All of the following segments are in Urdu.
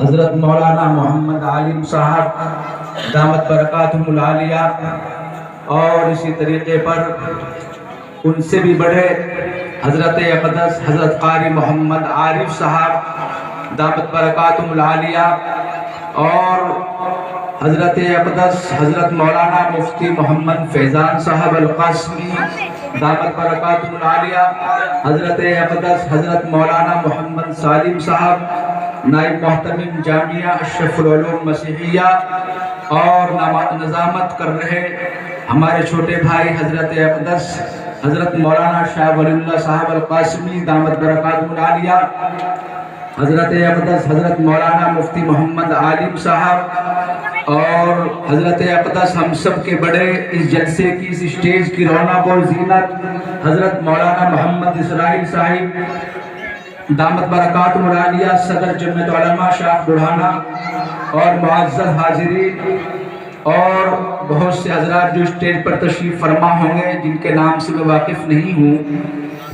حضرت مولانا محمد عالم صاحب دامت برکاتہم العالیہ، اور اسی طریقے پر ان سے بھی بڑے حضرت اقدس حضرت قاری محمد عارف صاحب دامت برکاتہم العالیہ، اور حضرت اقدس حضرت مولانا مفتی محمد فیضان صاحب القاسمی دامت برکاتہم العالیہ، حضرت اقدس حضرت مولانا محمد سالم صاحب نائب محتمم جامعہ اشرف العلوم مسیحیہ، اور نظامت کر رہے ہمارے چھوٹے بھائی حضرت اقدس حضرت مولانا شاہ ولی اللہ صاحب القاسمی دامت برکاتہم العالیہ، حضرت اقدس حضرت مولانا مفتی محمد عالم صاحب، اور حضرت اقدس ہم سب کے بڑے اس جلسے کی اس اسٹیج کی رونق اور زینت حضرت مولانا محمد اسرائیل صاحب دامت برکاتہم العالیہ، صدر جمعیت علماء شاخ بڑھانہ، اور معزز حاضرین اور بہت سے حضرات جو اسٹیج پر تشریف فرما ہوں گے جن کے نام سے میں واقف نہیں ہوں۔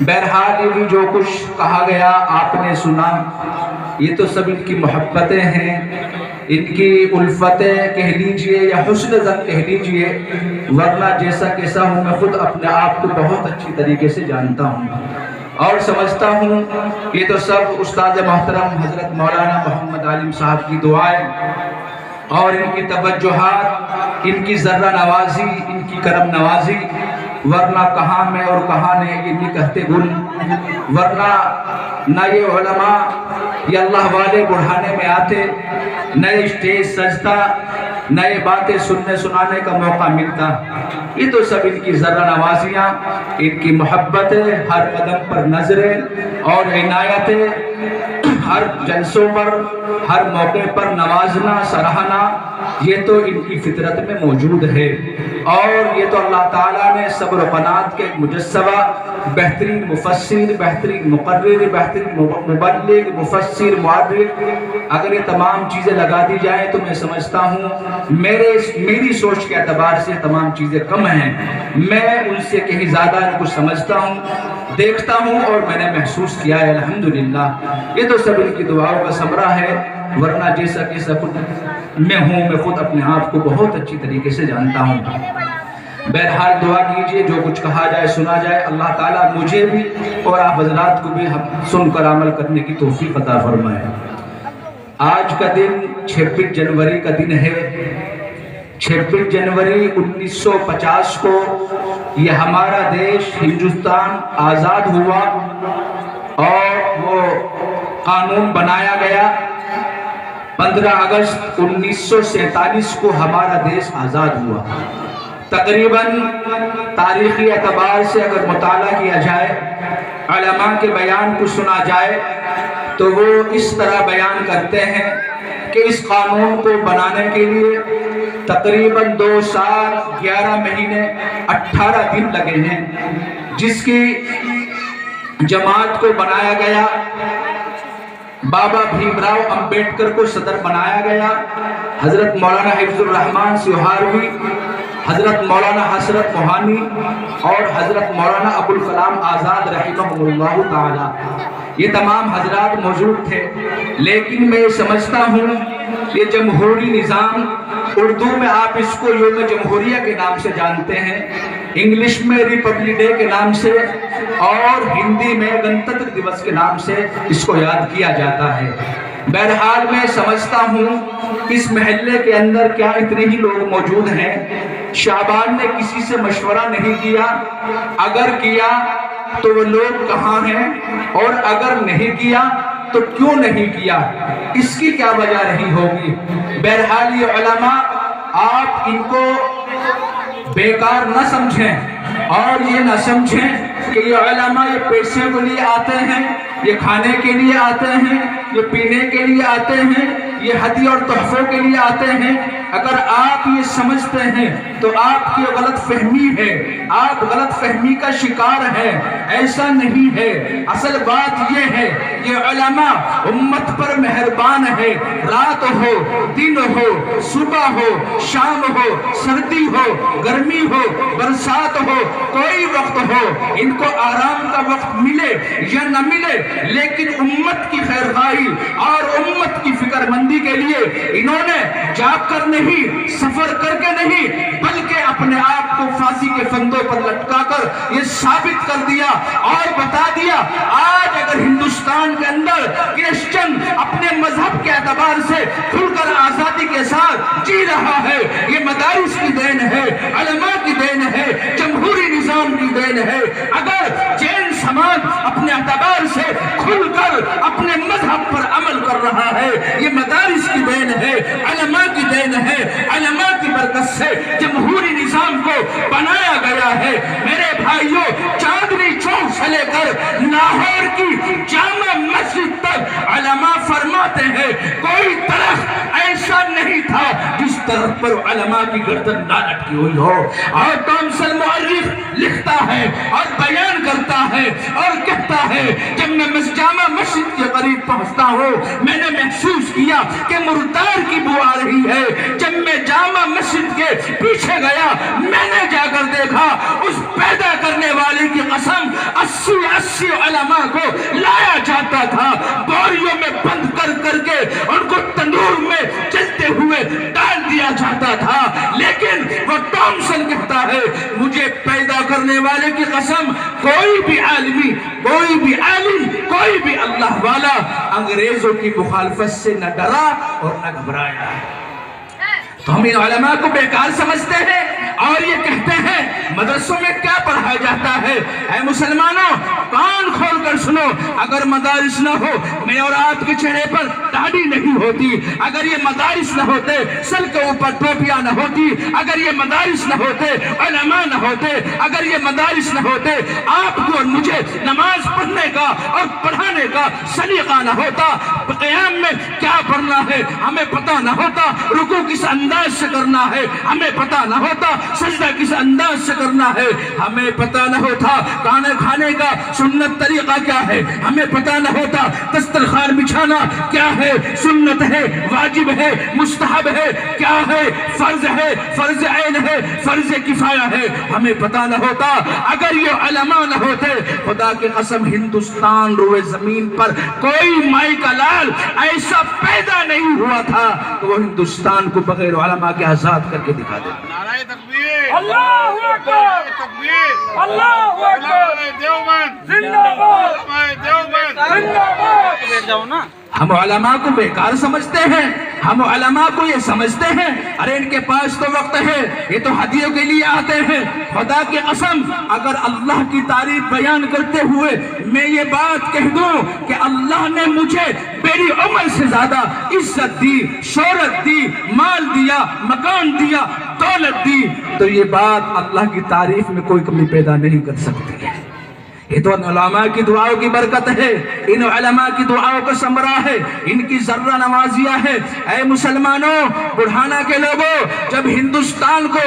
بہرحال یہ بھی جو کچھ کہا گیا آپ نے سنا، یہ تو سب ان کی محبتیں ہیں، ان کی الفتیں کہہ لیجئے یا حسن ظن کہہ لیجئے، ورنہ جیسا کیسا ہوں میں خود اپنے آپ کو بہت اچھی طریقے سے جانتا ہوں اور سمجھتا ہوں۔ یہ تو سب استاد محترم حضرت مولانا محمد عالم صاحب کی دعائیں اور ان کی توجہات، ان کی ذرہ نوازی، ان کی کرم نوازی، ورنہ کہاں میں اور کہاں نے یہ نہیں کہتے گل، ورنہ نہ یہ علماء یہ اللہ والے بڑھانے میں آتے، نہ یہ اسٹیج سجتا، نہ یہ باتیں سننے سنانے کا موقع ملتا۔ یہ تو سب ان کی ذرہ نوازیاں، ان کی محبتیں، ہر قدم پر نظریں اور عنایتیں، ہر جلسوں پر ہر موقع پر نوازنا سراہنا، یہ تو ان کی فطرت میں موجود ہے، اور یہ تو اللہ تعالیٰ نے صبر و قناعت کے ایک مجسمہ، بہترین مفسر، بہترین مقرر، بہترین مبلغ، مفسر، معرف، اگر یہ تمام چیزیں لگا دی جائیں تو میں سمجھتا ہوں میری سوچ کے اعتبار سے تمام چیزیں کم ہیں۔ میں ان سے کہیں زیادہ ان کو سمجھتا ہوں، دیکھتا ہوں، اور میں نے محسوس کیا ہے الحمدللہ۔ یہ تو سب ان کی دعاؤں کا ثمرہ ہے، ورنہ جیسا کیسا خود میں ہوں، میں خود اپنے آپ کو بہت اچھی طریقے سے جانتا ہوں۔ بہرحال دعا کیجئے، جو کچھ کہا جائے سنا جائے، اللہ تعالیٰ مجھے بھی اور آپ حضرات کو بھی سن کر عمل کرنے کی توفیق عطا فرمائے۔ آج کا دن 26 جنوری کا دن ہے۔ 26 جنوری 1950 کو یہ ہمارا دیش ہندوستان آزاد ہوا اور وہ قانون بنایا گیا۔ 15 اگست 1947 کو ہمارا دیش آزاد ہوا۔ تقریباً تاریخی اعتبار سے اگر مطالعہ کیا جائے، علماء کے بیان کو سنا جائے تو وہ اس طرح بیان کرتے ہیں کہ اس قانون کو بنانے کے لیے تقریباً 2 سال 11 مہینے 18 دن لگے ہیں، جس کی جماعت کو بنایا گیا، بابا بھیم راؤ امبیڈکر کو صدر بنایا گیا، حضرت مولانا حفظ الرحمان سیوہاروی، حضرت مولانا حسرت موہانی اور حضرت مولانا ابوالکلام آزاد رحمہ اللہ تعالی، یہ تمام حضرات موجود تھے۔ لیکن میں یہ سمجھتا ہوں یہ جمہوری نظام، اردو میں آپ اس کو یوم جمہوریہ کے نام سے جانتے ہیں، انگلش میں ریپبلک ڈے کے نام سے، اور ہندی میں گنتنتر دیوس کے نام سے اس کو یاد کیا جاتا ہے۔ بہرحال میں سمجھتا ہوں اس محلے کے اندر کیا اتنے ہی لوگ موجود ہیں، شعبان نے کسی سے مشورہ نہیں کیا، اگر کیا تو وہ لوگ کہاں ہیں، اور اگر نہیں کیا تو کیوں نہیں کیا، اس کی کیا وجہ رہی ہوگی۔ بہرحال یہ علماء آپ ان کو بیکار نہ سمجھیں، اور یہ نہ سمجھیں کہ یہ علماء یہ پیسے کے لیے آتے ہیں، یہ کھانے کے لیے آتے ہیں، یہ پینے کے لیے آتے ہیں، یہ ہدیہ اور تحفوں کے لیے آتے ہیں۔ اگر آپ یہ سمجھتے ہیں تو آپ کی غلط فہمی ہے، آپ غلط فہمی کا شکار ہے، ایسا نہیں ہے۔ اصل بات یہ ہے یہ علماء امت پر مہربان ہے، رات ہو، دن ہو، صبح ہو، شام ہو، سردی ہو، گرمی ہو، برسات ہو، کوئی وقت ہو، ان کو آرام کا وقت ملے یا نہ ملے، لیکن امت کی خیرخواہی اور امت کی فکر مندی آزادی کے لیے انہوں نے جا کر نہیں، سفر کر کے نہیں، بلکہ اپنے آپ کو پھانسی کے پھندوں پر لٹکا کر یہ ثابت کر دیا اور بتا دیا آج اگر ہندوستان کے اندر کرسچن اپنے مذہب کے اعتبار سے کھل کر آزادی کے ساتھ جی رہا ہے، یہ مدارس کی دین ہے، علماء کی دین ہے، جمہوری نظام کی دین ہے۔ اگر جین سماج اپنے اعتبار سے کھل کر اپنے مذہب پر عمل کر رہا ہے، یہ مدارس کی دین ہے، علماء کی دین ہے، علماء کی برکت سے جمہوری نظام کو بنایا گیا ہے۔ میرے بھائیوں، چاندنی چوک سے لے کر لاہور کی جامع مسجد تک علماء فرماتے ہیں کوئی درخت ایسا نہیں تھا جس درخت پر علماء کی گردن نہ لٹکی ہوئی ہو۔ اور تھامسن مؤرخ لکھتا ہے اور بیان کرتا ہے اور کہتا ہے جب میں جامع مسجد کے قریب پہنچتا ہوں میں نے محسوس کیا کہ مردار کی بو آ رہی ہے۔ جب میں جامع مسجد کے پیچھے گیا میں نے جا کر دیکھا اس پیدا کرنے والے کی قسم 80 علماء کو لایا جاتا تھا، بوریوں میں بند کر کر کے ان کو تندور میں جلتے ہوئے ڈال دیا جاتا تھا۔ لیکن وہ تھامسن کہتا ہے مجھے پیدا کرنے والے کی قسم کوئی بھی عالمی، کوئی بھی عالم، کوئی بھی اللہ والا انگریزوں کی مخالفت سے نہ ڈرا اور نہ گھبرایا۔ تو ہم ان علماء کو بیکار سمجھتے ہیں اور یہ کہتے ہیں مدرسوں میں کیا پڑھایا جاتا ہے۔ اے مسلمانوں کان کھول کر سنو، اگر مدارس نہ ہو میں اور آپ کے چہرے پر داڑھی نہیں ہوتی، اگر یہ مدارس نہ ہوتے سر کے اوپر ٹوپیاں نہ ہوتی، اگر یہ مدارس نہ ہوتے علماء نہ ہوتے، اگر یہ مدارس نہ ہوتے آپ کو اور مجھے نماز پڑھنے کا اور پڑھانے کا سلیقہ نہ ہوتا، قیام میں کیا پڑھنا ہے ہمیں پتہ نہ ہوتا، رکوع کس انداز سے کرنا ہے ہمیں پتہ نہ ہوتا، سجدہ کس انداز سے کرنا ہے ہمیں پتہ نہ ہوتا، کھانا کھانے کا سنت طریقہ کیا ہے ہمیں پتہ نہ ہوتا، دسترخوان بچھانا کیا ہے، سنت ہے، واجب ہے، مستحب ہے، کیا ہے، فرض ہے، فرض عین ہے، فرض کفایہ ہے، ہمیں پتہ نہ ہوتا۔ اگر یہ علماء نہ ہوتے خدا کی قسم ہندوستان روئے زمین پر کوئی مائی کا لال ایسا پیدا نہیں ہوا تھا کہ وہ ہندوستان کو بغیر علماء کے آزاد کر کے دکھا دے۔ نعرہ تکبیر، اللہ اکبر، تکبیر، اللہ اکبر، دیوبند زندہ باد، دیوبند۔ زندہ باد۔ بیٹھ جاؤ نا۔ ہم علماء کو بیکار سمجھتے ہیں، ہم علماء کو یہ سمجھتے ہیں ارے ان کے پاس تو وقت ہے، یہ تو ہدیوں کے لیے آتے ہیں۔ خدا کی قسم اگر اللہ کی تعریف بیان کرتے ہوئے میں یہ بات کہہ دوں کہ اللہ نے مجھے میری عمر سے زیادہ عزت دی، شہرت دی، مال دیا، مکان دیا، دولت دی، تو یہ بات اللہ کی تعریف میں کوئی کمی پیدا نہیں کر سکتی ہے۔ یہ تو علماء کی دعاؤں کی برکت ہے، ان علماء کی دعاؤں کا ثمرہ ہے، ان کی ذرہ نوازیہ ہے۔ اے مسلمانوں، بڑھانا کے لوگوں، جب ہندوستان کو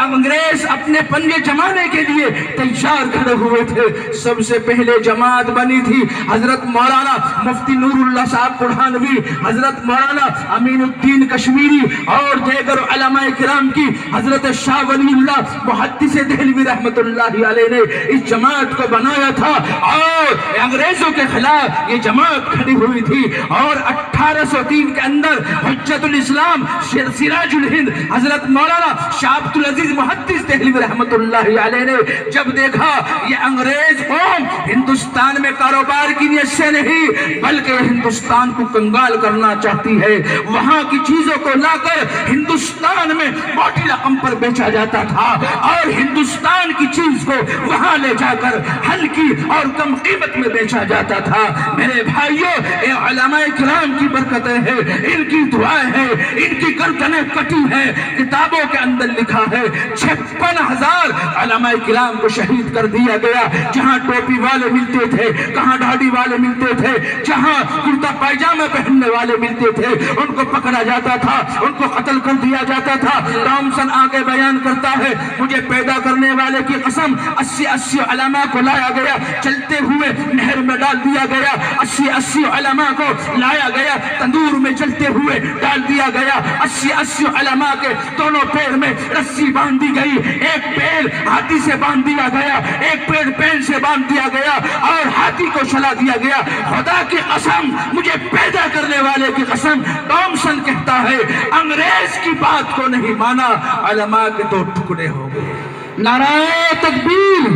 انگریز اپنے پنجے جمانے کے لیے تیار کھڑے ہوئے تھے سب سے پہلے جماعت بنی تھی حضرت مولانا مفتی نور اللہ صاحب بڑھانوی، حضرت مولانا امین الدین کشمیری اور دیگر علماء کرام کی، حضرت شاہ ولی اللہ محدث دہلوی رحمت اللہ علیہ نے اس جماعت کو بنایا تھا اور انگریزوں کے خلاف یہ جماعت کھڑی ہوئی تھی۔ اور 1803 کے اندر حجت الاسلام سراج الہند حضرت مولانا شاہ عبد العزیز محدث دہلوی رحمت اللہ علیہ نے جب دیکھا یہ انگریز قوم ہندوستان میں کاروبار کی نیت سے نہیں بلکہ ہندوستان کو کنگال کرنا چاہتی ہے، وہاں کی چیزوں کو لا کر ہندوستان میں موٹی رقم پر بیچا جاتا تھا اور ہندوستان کی چیز کو وہاں لے جا کر ہلکی اور کم قیمت میں بیچا جاتا تھا۔ میرے بھائیوں، یہ علماء کرام کی برکتیں ہیں، ان کی دعائیں ہیں، ان کی گردنیں کٹی ہیں، کتابوں کے اندر لکھا ہے 56,000 علماء کرام کو شہید کر دیا گیا۔ جہاں ٹوپی والے ملتے تھے، کہاں داڑھی والے ملتے تھے، جہاں کرتا پائجامہ پہننے والے ملتے تھے ان کو پکڑا جاتا تھا، ان کو قتل کر دیا جاتا تھا۔ تھامسن آگے بیان کرتا ہے مجھے پیدا کرنے والے کی قسم 80 علماء کو لایا گیا گیا, چلتے ہوئے نہر میں ڈال دیا گیا, 80 علماء کو لایا گیا, تندور میں جلتے ہوئے ڈال دیا گیا, 80 علماء کے دونوں پیر میں رسی باندھ دی گئی, ایک پیر ہاتھی سے باندھ دیا گیا, ایک پیر پین سے باندھ دیا گیا اور ہاتھی کو چلا دیا گیا. خدا کی قسم, مجھے پیدا کرنے والے کی قسم, ٹامسن کہتا ہے انگریز کی بات کو نہیں مانا, علماء کے دو ٹکڑے ہو گئے. نعرہ تکبیر,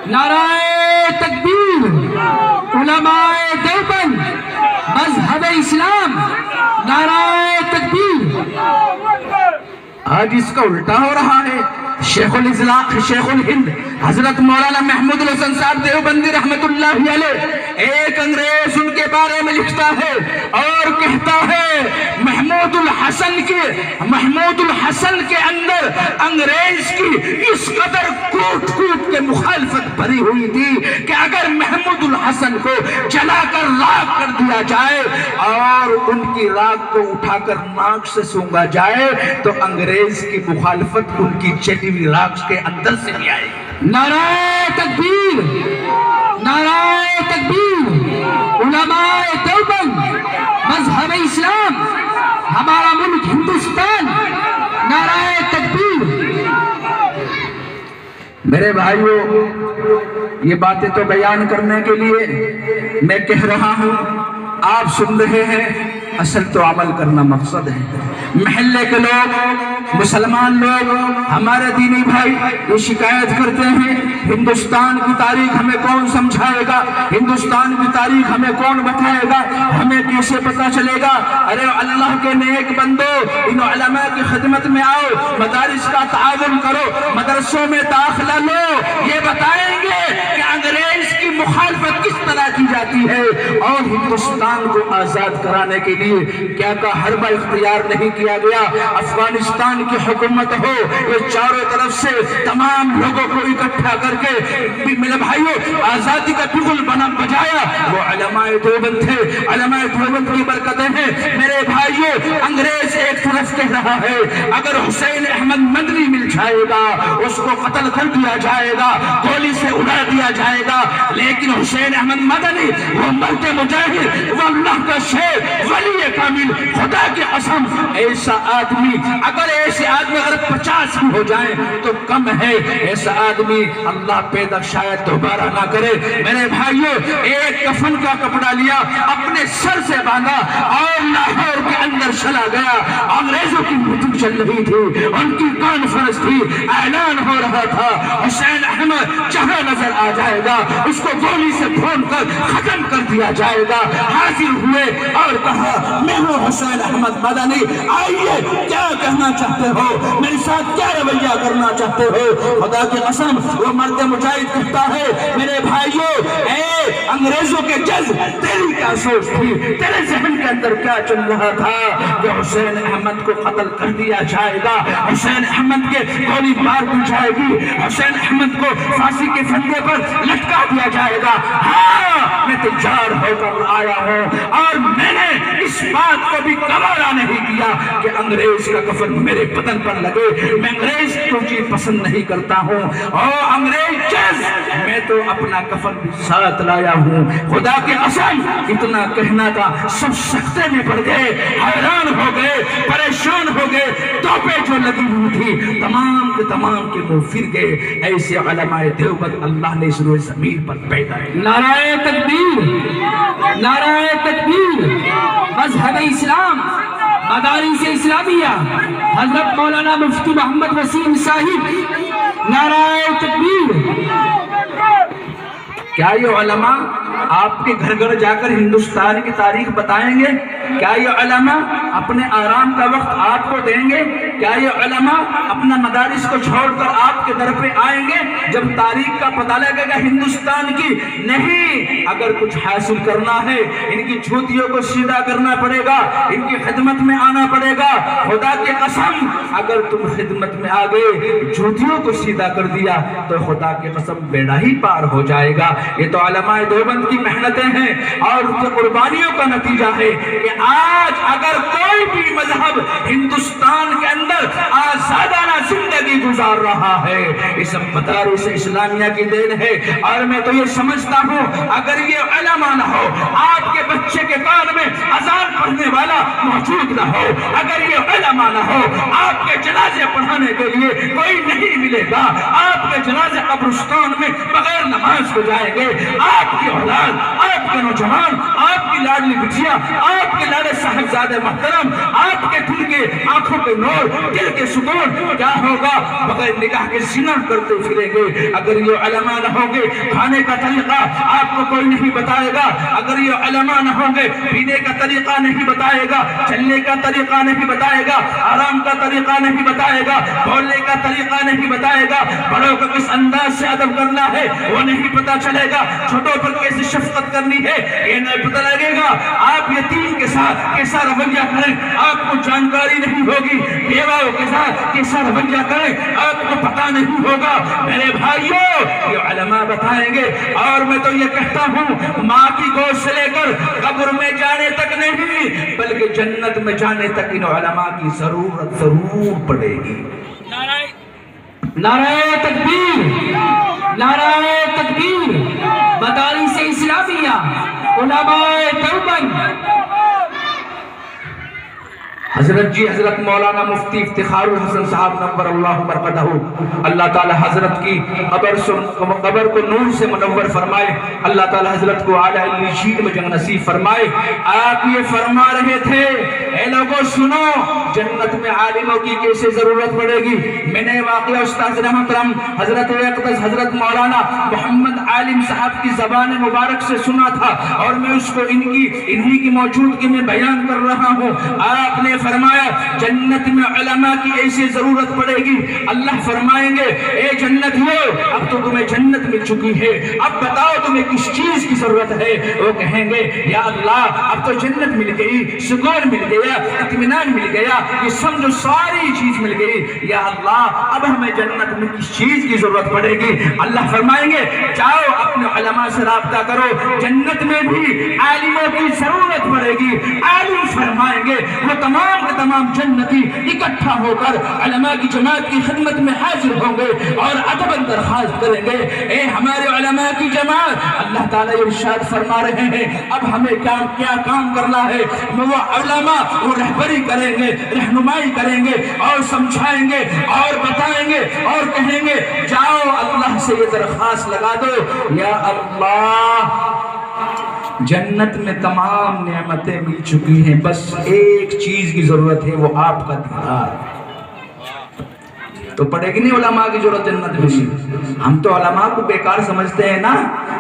نعرہ تکبیر, علماء دیوبند, مذہب اسلام, نعرہ تکبیر. آج اس کا الٹا ہو رہا ہے. شیخ الہند حضرت مولانا محمود الحسن صاحب دیوبندی رحمت اللہ علیہ, ایک انگریز ان کے بارے میں لکھتا ہے اور کہتا ہے محمود الحسن کے اندر انگریز کی اس قدر کوٹ کوٹ کے مخالفت بھری ہوئی تھی کہ اگر محمود الحسن کو جلا کر راکھ کر دیا جائے اور ان کی راکھ کو اٹھا کر ناک سے سونگا جائے تو انگریز کی مخالفت ان کی جلی ہوئی راکھ کے اندر سے بھی آئے. نعرہ تکبیر, نعرہ تکبیر, علماء دیوبند, مذہب اسلام, ہمارا ملک ہندوستان, نعرہ تکبیر. میرے بھائیوں, یہ باتیں تو بیان کرنے کے لیے میں کہہ رہا ہوں, آپ سن رہے ہیں, اصل تو عمل کرنا مقصد ہے. محلے کے لوگ, مسلمان لوگ, ہمارے دینی بھائی یہ شکایت کرتے ہیں ہندوستان کی تاریخ ہمیں کون سمجھائے گا, ہندوستان کی تاریخ ہمیں کون بتائے گا, ہمیں کیسے پتا چلے گا. ارے اللہ کے نیک بندو, ان علماء کی خدمت میں آؤ, مدارس کا تعاون کرو, مدرسوں میں داخلہ لو, یہ بتائیں گے کہ انگریز کی مخالفت کس طرح کی جاتی ہے اور ہندوستان کو آزاد کرانے کے لیے کیا کا حربہ اختیار نہیں کیا گیا. افغانستان کی حکومت ہو, یہ چاروں طرف سے تمام لوگوں کو اکٹھا کر کے میرے بھائیوں آزادی کا بغل بجایا, وہ علماء دیوبند تھے. علماء دیوبند کی برکتیں ہیں. میرے بھائیوں, انگریز ایک طرف کہہ رہا ہے اگر حسین احمد مدنی مل جائے گا اس کو قتل کر دیا جائے گا, گولی سے اڑا دیا جائے گا, لیکن حسین احمد مدنی وہ مرد مجاہد, وہ اللہ کا شیر, ولی کامل, خدا کی قسم ایسا آدمی, اگر ایسے آدمی اگر 50 بھی ہو جائیں تو کم ہے. ایسا آدمی اللہ پیدا شاید دوبارہ نہ کرے. میرے بھائیوں, ایک کفن کا کپڑا لیا, اپنے سر سے باندھا اور لاہور کے اندر چلا گیا. انگریزوں کی میٹنگ چل رہی تھی, ان کی کانفرنس تھی, اعلان ہو رہا تھا حسین احمد جہاں نظر آ جائے گا اس کو گولی سے پھون کر ختم کر دیا جائے گا. حاضر ہوئے اور کہا میں ہوں حسین احمد مدنی, آئیے کیا کہنا چاہتے ہو, میرے ساتھ کیا رویہ کرنا چاہتے ہو. خدا کی قسم وہ مرد مجاہد کہتا ہے میرے بھائیوں, اے انگریزوں کے جز تیری کیا سوچ تھی, تیرے ذہن کے اندر کیا چل رہا تھا کہ حسین احمد کو قتل کر دیا جائے گا, حسین احمد کے گولی مار دی جائے گی, حسین احمد کو پھانسی کے پھندے پر لٹکا دیا جائے گا. ہاں میں تیار ہو کر آیا ہوں اور میں نے اس بات کو بھی گوارا نہیں کیا کہ انگریز کا کفن میرے بدن پر لگے. میں انگریز کو چیز پسند نہیں کرتا ہوں, اور انگریز جز میں تو اپنا کفن بھی ساتھ لایا ہوں. خدا کی قسم اتنا کہنا تھا, سب سختے میں پڑ گئے, حیران ہو گئے, پریشان ہو گئے. توپیں جو لگی ہوئی تھی تمام کے تمام کے وہ پھر گئے. ایسے علماء دیوبند اللہ نے اس روئے زمین پر پیدا ہے. نعرہ تکبیر, نعرہ تکبیر, مذہب اسلام, مدارس اسلامیہ, حضرت مولانا مفتی محمد وسیم صاحب, نعرہ تکبیر. کیا یہ علماء آپ کے گھر گھر جا کر ہندوستان کی تاریخ بتائیں گے؟ کیا یہ علماء اپنے آرام کا وقت آپ کو دیں گے؟ کیا یہ علماء اپنا مدارس کو چھوڑ کر آپ کے در پہ آئیں گے جب تاریخ کا پتہ لگے گا ہندوستان کی؟ نہیں. اگر کچھ حاصل کرنا ہے ان کی جھوتیوں کو سیدھا کرنا پڑے گا, ان کی خدمت میں آنا پڑے گا. خدا کی قسم اگر تم خدمت میں آ گئے, جھوتیوں کو سیدھا کر دیا تو خدا کی قسم بیڑا ہی پار ہو جائے گا. یہ تو علماء دیوبند کی محنتیں ہیں اور ان کی قربانیوں کا نتیجہ ہے کہ آج اگر کوئی بھی مذہب ہندوستان کے اندر آزادانہ زندگی زندگی گزار رہا ہے، اس مدارس اسلامیہ کی دین ہے۔ اور میں تو یہ سمجھتا ہوں اگر یہ علماء نہ ہو، آپ کے بچے کے کان میں اذان پڑھنے والا موجود نہ ہو، اگر یہ علماء نہ ہو، آپ کے جنازے پڑھانے کے لیے کوئی نہیں ملے گا، آپ کے جنازے قبرستان میں بغیر نماز کو جائیں گے، آپ کی اولاد، آپ کے نوجوان، آپ کی لاڈلی بٹیا، آپ کے لاڈے صاحبزادے محترم، آپ کے دل کے آنکھوں کے نور، دل کے سکون کیا ہوگا؟ بغیر نگاہ کے زنا کرتے پھریں گے۔ اگر یہ علماء نہ ہوں گے، کھانے کا طریقہ آپ کو کوئی نہیں بتائے گا، اگر یہ علماء نہ ہوں گے، پینے کا طریقہ نہیں بتائے گا، چلنے کا طریقہ نہیں بتائے گا، آرام کا طریقہ نہیں بتائے گا، بولنے کا طریقہ نہیں بتائے گا، بڑوں کو کس انداز سے ادب کرنا ہے وہ نہیں پتا چلے گا، چھوٹوں پر کیسے شفقت کرنی ہے یہ نہیں پتا لگے گا، آپ یتیم کے ساتھ کیسا رویہ کریں آپ کو جانکاری نہیں ہوگی، بیواؤں کے ساتھ کیسا رویہ کریں آپ کو پتا نہیں ہوگا۔ میرے بھائیوں یہ علماء بتائیں گے۔ اور میں تو یہ کہتا ہوں ماں کی گود سے لے کر قبر میں جانے تک نہیں بلکہ جنت میں جانے تک ان علماء کی ضرورت ضرور پڑے گی۔ نعرہ تکبیر، نعرہ تکبیر، مدارس اسلامیہ، علماء دیوبند۔ حضرت مولانا مفتی افتخار الحسن صاحب نور اللہ مرقدہ، اللہ تعالی حضرت کی قبر کو نور سے منور فرمائے، اللہ تعالی حضرت کو اعلیٰ علیشین میں جنت نصیب فرمائے۔ آپ یہ فرما رہے تھے اے لوگوں سنو جنت میں عالموں کی کیسے ضرورت پڑے گی۔ میں نے واقعہ استاذ محترم حضرت اقدس حضرت مولانا محمد عالم صاحب کی زبان مبارک سے سنا تھا اور میں اس کو انہی کی موجودگی میں بیان کر رہا ہوں۔ آپ نے فرمایا جنت میں علماء کی ایسی ضرورت پڑے گی، اللہ فرمائیں گے اے جنتیو اب تو تمہیں جنت مل چکی ہے، اب بتاؤ تمہیں کس چیز کی ضرورت ہے؟ وہ کہیں گے یا اللہ اب تو جنت مل گئی، سکون مل گیا، اطمینان مل گیا، یہ سمجھو ساری چیز مل گئی، یا اللہ اب ہمیں جنت میں کس چیز کی ضرورت پڑے گی؟ اللہ فرمائیں گے جاؤ اپنے علماء سے رابطہ کرو، جنت میں بھی عالموں کی ضرورت پڑے گی۔ عالم فرمائیں گے وہ تمام کے تمام جنتی اکٹھا ہو کر علماء کی جماعت کی خدمت میں حاضر ہوں گے اور ادباً درخواست کریں گے اے ہمارے علماء کی جماعت، اللہ تعالیٰ ارشاد فرما رہے ہیں اب ہمیں کیا کام کرنا ہے؟ وہ علماء وہ رہبری کریں گے، رہنمائی کریں گے اور سمجھائیں گے اور بتائیں گے اور کہیں گے جاؤ اللہ سے یہ درخواست لگا دو یا اللہ جنت میں تمام نعمتیں مل چکی ہیں، بس ایک چیز کی ضرورت ہے وہ آپ کا دیدار۔ تو پڑے گی نہیں علماء کی ضرورت جنت میں سی؟ ہم تو علماء کو بیکار سمجھتے ہیں نا،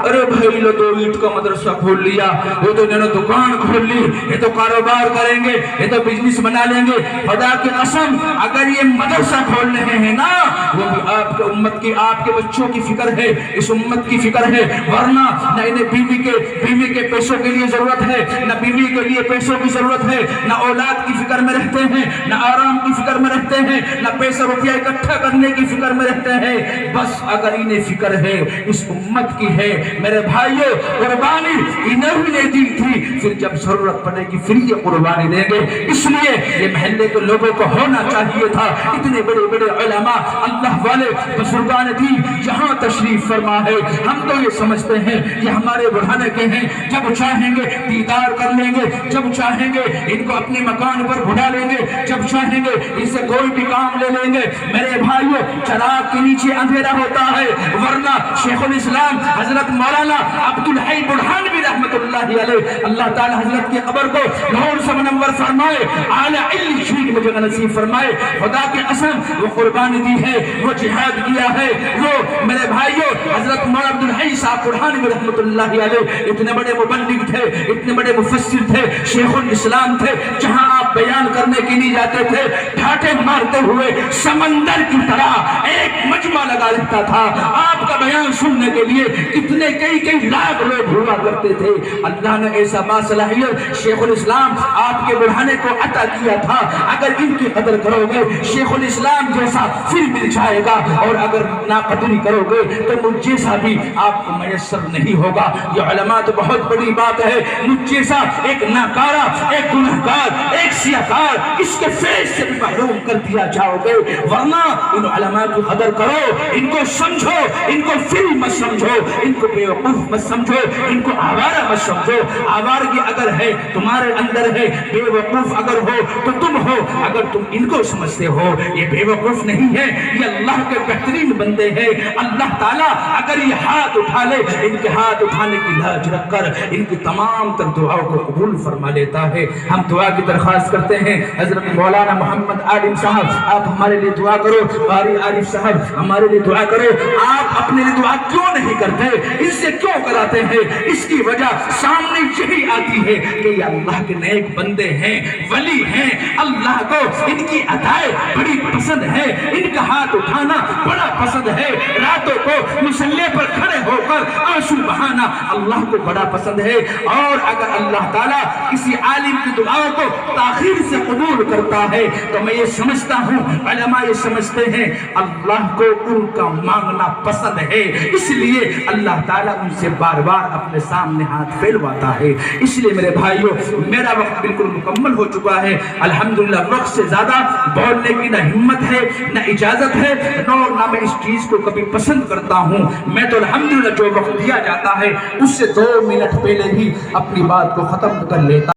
ارے بھائی لو تو اینٹ کا مدرسہ کھول لیا، وہ تو انہوں نے دکان کھول لی، یہ تو کاروبار کریں گے، یہ تو بزنس بنا لیں گے۔ خدا کی قسم اگر یہ مدرسہ کھول رہے ہیں نا وہ بھی آپ کے امت کی، آپ کے بچوں کی فکر ہے، اس امت کی فکر ہے، ورنہ نہ انہیں بیوی کے پیسوں کے لیے ضرورت ہے، نہ بیوی کے لیے پیسوں کی ضرورت ہے، نہ اولاد کی فکر میں رہتے ہیں، نہ آرام کی فکر میں رہتے ہیں، نہ پیسہ روپیہ اکٹھا کرنے کی فکر میں رہتے ہیں۔ بس اگر انہیں فکر ہے اس امت کی ہے میرے بھائیوں، قربانی انہیں ہی نے دی تھی، پھر جب ضرورت پڑے گی پھر یہ قربانی دیں گے۔ اس لیے یہ محلے کے لوگوں کو ہونا چاہیے تھا اتنے بڑے بڑے علماء اللہ والے بزرگان دین جہاں تشریف فرما ہے، ہم تو یہ سمجھتے ہیں کہ ہمارے بڑھانے کے ہیں، جب چاہیں گے دیدار کر لیں گے، جب چاہیں گے ان کو اپنے مکان پر بڑھا لیں گے، جب چاہیں گے ان سے کوئی بھی کام لے لیں گے۔ میرے بھائیوں چراغ کے نیچے اندھیرا ہوتا ہے، ورنہ شیخ الاسلام حضرت مولانا عبدالحی برہانوی رحمت اللہ علیہ اللہ تعالی حضرت کی قبر کو نور سے منور فرمائے، اعلیٰ علیشین میں جگہ نصیب فرمائے۔ خدا کی قسم وہ قربانی دی ہے، وہ جہاد کیا ہے، وہ میرے بھائیوں حضرت مولانا عبدالحی صاحب برہانوی رحمت اللہ علیہ اتنے بڑے مبلغ تھے، اتنے بڑے مفسر تھے، شیخ الاسلام تھے، جہاں آپ بیان کرنے کے لیے جاتے تھے ڈھاٹے مارتے ہوئے سمندر کی طرح ایک مجمع لگا رہتا تھا، آپ کا بیان سننے کے لیے کتنے کئی لاکھ لوگ ہوا کرتے تھے۔ اللہ نے ایسا باصلاحیت شیخ الاسلام آپ کے بڑھانے کو عطا کیا تھا، اگر ان کی قدر کرو گے شیخ الاسلام جیسا پھر مل جائے گا، اور اگر ناقدری کرو گے تو مجھ جیسا بھی آپ کو میسر نہیں ہوگا۔ یہ علماء تو بہت بڑی بات ہے، مجھ جیسا ایک ناکارہ، ایک گنہگار، ایک سیاکار اس کے فیض سے بھی محروم کر دیا جاؤ گے. ورنہ ان علماء کی قدر کرو, ان کو سمجھو, ان کو فری مت سمجھو, ان کو بیوقوف مت سمجھو, ان کو آوارہ مت سمجھو. آوارگی اگر ہے تمہارے اندر ہے, بیوقوف اگر ہو تو تم ہو. اگر تم ان کو سمجھتے ہو یہ بیوقوف نہیں ہے, یہ اللہ کے بہترین بندے ہیں. اللہ تعالیٰ اگر یہ ہاتھ اٹھا لے, ان کے ہاتھ اٹھانے کی لاج رکھ کر ان کی تمام تر دعاؤں کو قبول فرما لیتا ہے. ہم دعا کی درخواست کرتے ہیں حضرت مولانا محمد عالم صاحب, آپ ہمارے لیے دعا کرو. قاری عارف صاحب ہمارے لیے دعا کرو. آپ اپنے لیے دعا کیوں نہیں کرتے, اس سے کیوں کراتے ہیں؟ اس کی وجہ سامنے یہی آتی ہے کہ یہ اللہ کے نیک بندے ہیں, ولی ہیں. اللہ کو ان کی ادائیں بڑی پسند ہے, ان کا ہاتھ اٹھانا بڑا پسند ہے. راتوں کو مصلی پر کھڑے ہو کر آنسو بہانا اللہ کو بڑا پسند ہے. اور اگر اللہ تعالیٰ کسی عالم کی دعاؤں کو تاخیر سے قبول کرتا ہے تو میں یہ سمجھتا ہوں, علماء یہ سمجھتے ہیں اللہ کو ان کا مانگنا پسند ہے, اس لیے اللہ تعالیٰ ان سے بار بار اپنے سامنے ہاتھ پھیلواتا ہے. اس لیے میرے بھائیوں, میرا وقت بالکل مکمل ہو چکا ہے. الحمدللہ وقت سے زیادہ بولنے کی نہ ہمت ہے نہ اجازت ہے, نہ میں اس چیز کو کبھی پسند کرتا ہوں. میں تو الحمدللہ جو وقت دیا جاتا ہے اس سے 2 منٹ پہلے ہی اپنی بات کو ختم کر لیتا